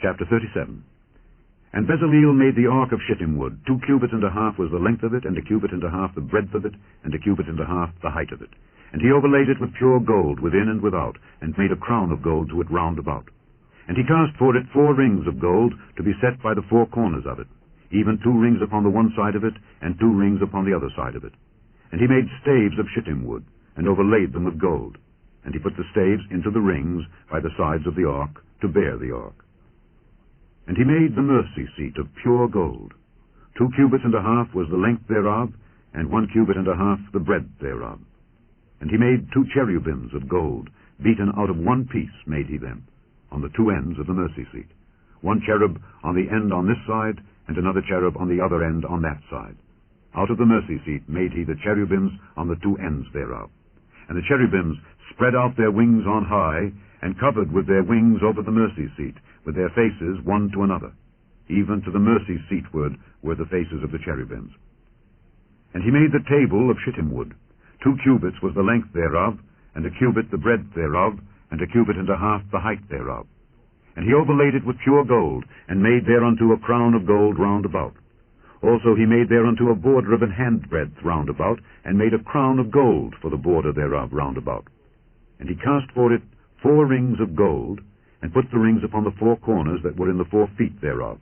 Chapter 37. And Bezaleel made the ark of shittim wood. 2 cubits and a half was the length of it, and 1 cubit and a half the breadth of it, and 1 cubit and a half the height of it. And he overlaid it with pure gold within and without, and made a crown of gold to it round about. And he cast for it 4 rings of gold to be set by the 4 corners of it, even 2 rings upon the one side of it, and 2 rings upon the other side of it. And he made staves of shittim wood, and overlaid them with gold. And he put the staves into the rings by the sides of the ark, to bear the ark. And he made the mercy seat of pure gold. 2 cubits and a half was the length thereof, and 1 cubit and a half the breadth thereof. And he made 2 cherubims of gold, beaten out of 1 piece made he them, on the 2 ends of the mercy seat. 1 cherub on the end on this side, and another cherub on the other end on that side. Out of the mercy seat made he the cherubims on the 2 ends thereof. And the cherubims spread out their wings on high, and covered with their wings over the mercy seat, with their faces one to another. Even to the mercy seatward were the faces of the cherubims. And he made the table of shittim wood. 2 cubits was the length thereof, and 1 cubit the breadth thereof, and 1 cubit and a half the height thereof. And he overlaid it with pure gold, and made thereunto a crown of gold round about. Also he made thereunto a border of an handbreadth round about, and made a crown of gold for the border thereof round about. And he cast for it 4 rings of gold, and put the rings upon the 4 corners that were in the 4 feet thereof.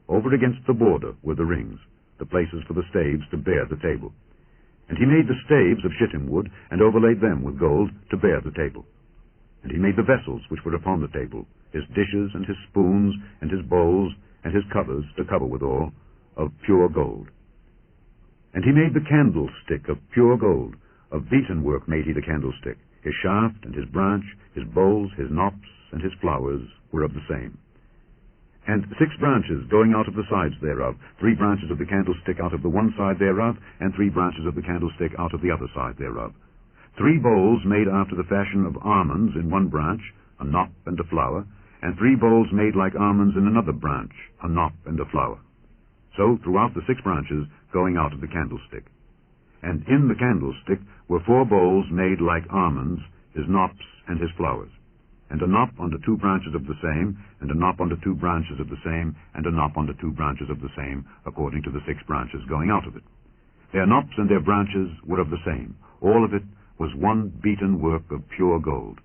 Over against the border were the rings, the places for the staves to bear the table. And he made the staves of shittim wood, and overlaid them with gold to bear the table. And he made the vessels which were upon the table, his dishes, and his spoons, and his bowls, and his covers to cover withal, of pure gold. And he made the candlestick of pure gold. Of beaten work made he the candlestick. His shaft, and his branch, his bowls, his knops, and his flowers were of the same. And 6 branches going out of the sides thereof, 3 branches of the candlestick out of the one side thereof, and 3 branches of the candlestick out of the other side thereof. 3 bowls made after the fashion of almonds in one branch, a knop and a flower, and 3 bowls made like almonds in another branch, a knop and a flower. So throughout the 6 branches going out of the candlestick. And in the candlestick were 4 bowls made like almonds, his knops and his flowers, and a knop unto 2 branches of the same, and a knop unto 2 branches of the same, and a knop unto 2 branches of the same, according to the 6 branches going out of it. Their knops and their branches were of the same. All of it was one beaten work of pure gold.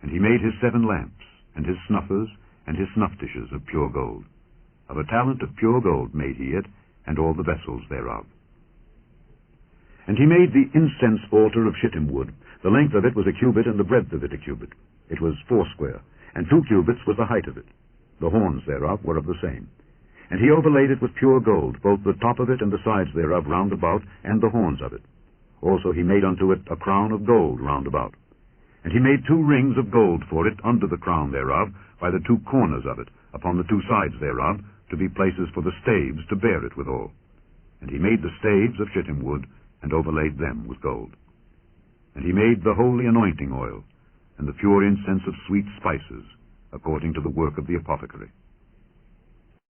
And he made his 7 lamps, and his snuffers, and his snuff dishes of pure gold. Of a talent of pure gold made he it, and all the vessels thereof. And he made the incense altar of shittim wood. The length of it was 1 cubit, and the breadth of it 1 cubit. It was 4 square, and 2 cubits was the height of it. The horns thereof were of the same. And he overlaid it with pure gold, both the top of it and the sides thereof round about, and the horns of it. Also he made unto it a crown of gold round about. And he made 2 rings of gold for it under the crown thereof, by the 2 corners of it, upon the 2 sides thereof, to be places for the staves to bear it withal. And he made the staves of shittim wood, and overlaid them with gold. And he made the holy anointing oil, and the pure incense of sweet spices, according to the work of the apothecary.